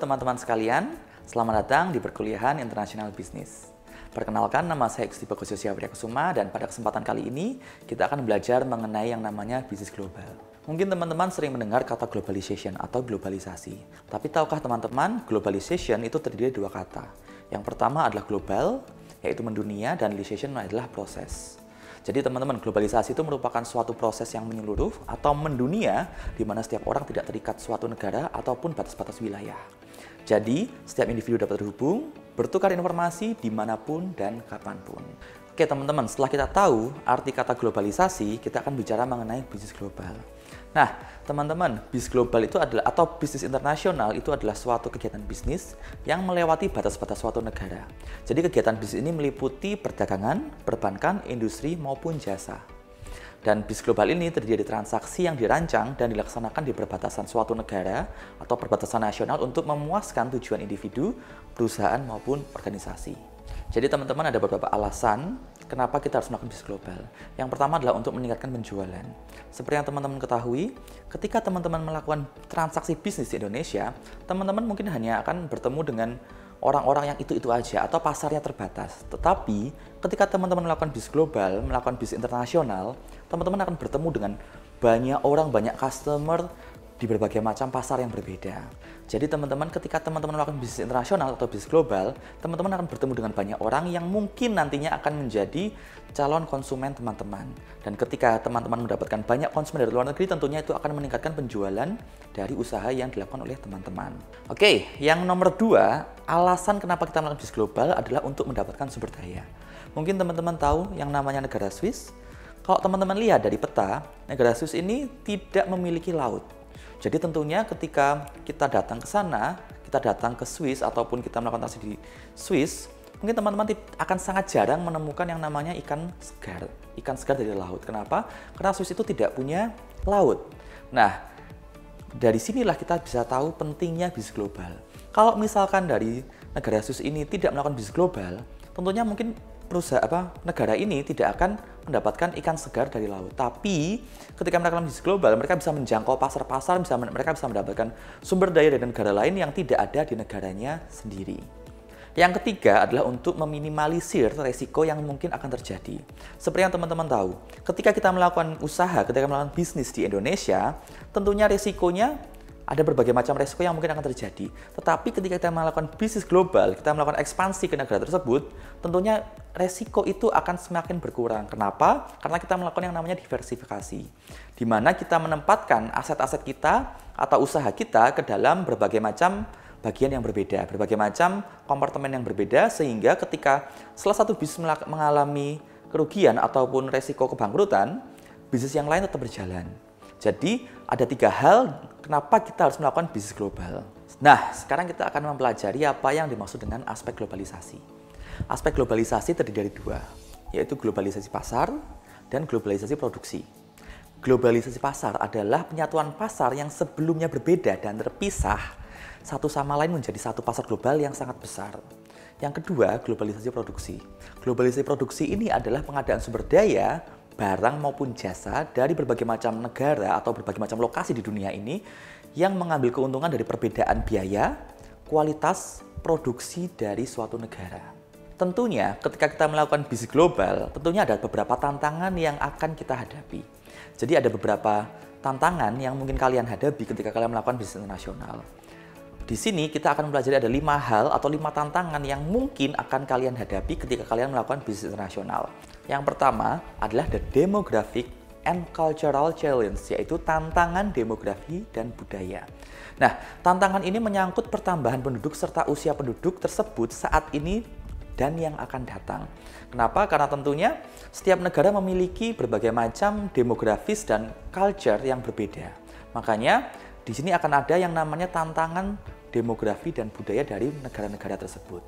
teman-teman sekalian, selamat datang di perkuliahan International Business. Perkenalkan, nama saya Gusti Bagus Yosya Priyakusuma dan pada kesempatan kali ini kita akan belajar mengenai yang namanya bisnis global. Mungkin teman-teman sering mendengar kata globalization atau globalisasi. Tapi tahukah teman-teman, globalization itu terdiri dari dua kata. Yang pertama adalah global, yaitu mendunia, dan realization adalah proses. Jadi teman-teman, globalisasi itu merupakan suatu proses yang menyeluruh atau mendunia di mana setiap orang tidak terikat suatu negara ataupun batas-batas wilayah. Jadi, setiap individu dapat terhubung, bertukar informasi dimanapun dan kapanpun. Oke teman-teman, setelah kita tahu arti kata globalisasi, kita akan bicara mengenai bisnis global. Nah, teman-teman, bisnis global itu adalah, atau bisnis internasional itu adalah suatu kegiatan bisnis yang melewati batas-batas suatu negara. Jadi kegiatan bisnis ini meliputi perdagangan, perbankan, industri, maupun jasa. Dan bisnis global ini terdiri dari transaksi yang dirancang dan dilaksanakan di perbatasan suatu negara atau perbatasan nasional untuk memuaskan tujuan individu, perusahaan, maupun organisasi. Jadi teman-teman, ada beberapa alasan kenapa kita harus melakukan bisnis global. Yang pertama adalah untuk meningkatkan penjualan. Seperti yang teman-teman ketahui, ketika teman-teman melakukan transaksi bisnis di Indonesia, teman-teman mungkin hanya akan bertemu dengan orang-orang yang itu-itu aja atau pasarnya terbatas. Tetapi ketika teman-teman melakukan bisnis global, melakukan bisnis internasional, teman-teman akan bertemu dengan banyak orang, banyak customer di berbagai macam pasar yang berbeda. Jadi teman-teman, ketika teman-teman melakukan bisnis internasional atau bisnis global, teman-teman akan bertemu dengan banyak orang yang mungkin nantinya akan menjadi calon konsumen teman-teman. Dan ketika teman-teman mendapatkan banyak konsumen dari luar negeri, tentunya itu akan meningkatkan penjualan dari usaha yang dilakukan oleh teman-teman. Oke, yang nomor 2, alasan kenapa kita melakukan bisnis global adalah untuk mendapatkan sumber daya. Mungkin teman-teman tahu yang namanya negara Swiss. Kalau teman-teman lihat dari peta, negara Swiss ini tidak memiliki laut. Jadi tentunya ketika kita datang ke sana, kita datang ke Swiss ataupun kita melakukan transaksi di Swiss, mungkin teman-teman akan sangat jarang menemukan yang namanya ikan segar dari laut. Kenapa? Karena Swiss itu tidak punya laut. Nah, dari sinilah kita bisa tahu pentingnya bisnis global. Kalau misalkan dari negara Swiss ini tidak melakukan bisnis global, tentunya mungkin negara ini tidak akan mendapatkan ikan segar dari laut. Tapi ketika mereka melakukan bisnis global, mereka bisa menjangkau pasar-pasar, mereka bisa mendapatkan sumber daya dari negara lain yang tidak ada di negaranya sendiri. Yang ketiga adalah untuk meminimalisir resiko yang mungkin akan terjadi. Seperti yang teman-teman tahu, ketika kita melakukan usaha, ketika melakukan bisnis di Indonesia, tentunya resikonya ada berbagai macam resiko yang mungkin akan terjadi. Tetapi ketika kita melakukan bisnis global, kita melakukan ekspansi ke negara tersebut, tentunya resiko itu akan semakin berkurang. Kenapa? Karena kita melakukan yang namanya diversifikasi, di mana kita menempatkan aset-aset kita atau usaha kita ke dalam berbagai macam bagian yang berbeda, berbagai macam kompartemen yang berbeda, sehingga ketika salah satu bisnis mengalami kerugian ataupun resiko kebangkrutan, bisnis yang lain tetap berjalan. Jadi, ada 3 hal kenapa kita harus melakukan bisnis global. Nah, sekarang kita akan mempelajari apa yang dimaksud dengan aspek globalisasi. Aspek globalisasi terdiri dari 2, yaitu globalisasi pasar dan globalisasi produksi. Globalisasi pasar adalah penyatuan pasar yang sebelumnya berbeda dan terpisah satu sama lain menjadi satu pasar global yang sangat besar. Yang kedua, globalisasi produksi. Globalisasi produksi ini adalah pengadaan sumber daya, barang maupun jasa dari berbagai macam negara atau berbagai macam lokasi di dunia ini yang mengambil keuntungan dari perbedaan biaya, kualitas, produksi dari suatu negara. Tentunya ketika kita melakukan bisnis global, tentunya ada beberapa tantangan yang akan kita hadapi. Jadi ada beberapa tantangan yang mungkin kalian hadapi ketika kalian melakukan bisnis internasional. Di sini kita akan mempelajari ada 5 hal atau 5 tantangan yang mungkin akan kalian hadapi ketika kalian melakukan bisnis internasional. Yang pertama adalah the demographic and cultural challenge, yaitu tantangan demografi dan budaya. Nah, tantangan ini menyangkut pertambahan penduduk serta usia penduduk tersebut saat ini dan yang akan datang. Kenapa? Karena tentunya setiap negara memiliki berbagai macam demografis dan culture yang berbeda. Makanya di sini akan ada yang namanya tantangan demografi dan budaya dari negara-negara tersebut.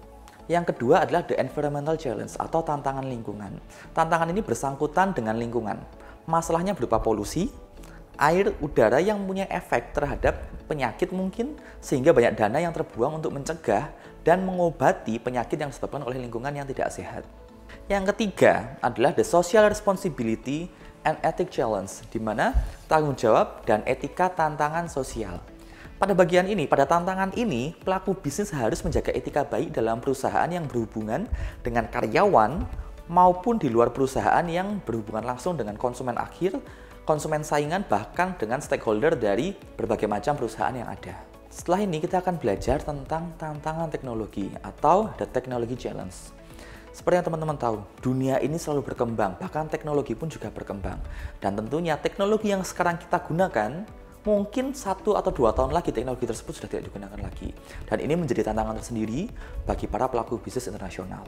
Yang kedua adalah the environmental challenge atau tantangan lingkungan. Tantangan ini bersangkutan dengan lingkungan. Masalahnya berupa polusi, air, udara yang punya efek terhadap penyakit mungkin, sehingga banyak dana yang terbuang untuk mencegah dan mengobati penyakit yang disebabkan oleh lingkungan yang tidak sehat. Yang ketiga adalah the social responsibility and ethic challenge, di mana tanggung jawab dan etika tantangan sosial. Pada bagian ini, pada tantangan ini, pelaku bisnis harus menjaga etika baik dalam perusahaan yang berhubungan dengan karyawan maupun di luar perusahaan yang berhubungan langsung dengan konsumen akhir, konsumen saingan, bahkan dengan stakeholder dari berbagai macam perusahaan yang ada. Setelah ini kita akan belajar tentang tantangan teknologi atau the technology challenge. Seperti yang teman-teman tahu, dunia ini selalu berkembang, bahkan teknologi pun juga berkembang. Dan tentunya teknologi yang sekarang kita gunakan, mungkin 1 atau 2 tahun lagi teknologi tersebut sudah tidak digunakan lagi. Dan ini menjadi tantangan tersendiri bagi para pelaku bisnis internasional.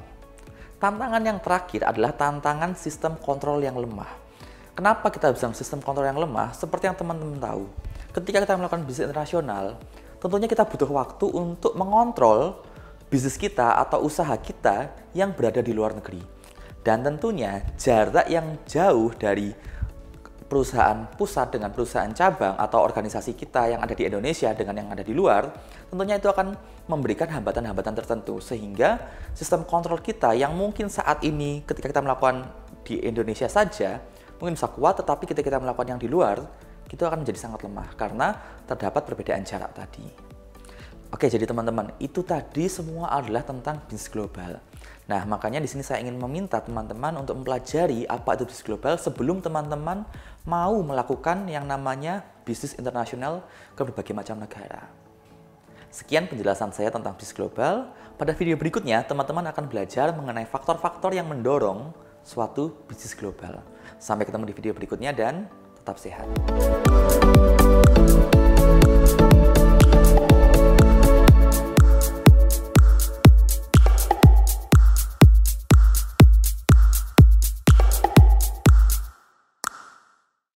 Tantangan yang terakhir adalah tantangan sistem kontrol yang lemah. Kenapa kita bilang sistem kontrol yang lemah? Seperti yang teman-teman tahu, ketika kita melakukan bisnis internasional, tentunya kita butuh waktu untuk mengontrol bisnis kita atau usaha kita yang berada di luar negeri. Dan tentunya jarak yang jauh dari perusahaan pusat dengan perusahaan cabang atau organisasi kita yang ada di Indonesia dengan yang ada di luar, tentunya itu akan memberikan hambatan-hambatan tertentu sehingga sistem kontrol kita yang mungkin saat ini ketika kita melakukan di Indonesia saja mungkin bisa kuat, tetapi ketika kita melakukan yang di luar itu akan menjadi sangat lemah karena terdapat perbedaan jarak tadi. Oke, jadi teman-teman, itu tadi semua adalah tentang bisnis global. Nah, makanya di sini saya ingin meminta teman-teman untuk mempelajari apa itu bisnis global sebelum teman-teman mau melakukan yang namanya bisnis internasional ke berbagai macam negara. Sekian penjelasan saya tentang bisnis global. Pada video berikutnya, teman-teman akan belajar mengenai faktor-faktor yang mendorong suatu bisnis global. Sampai ketemu di video berikutnya dan tetap sehat.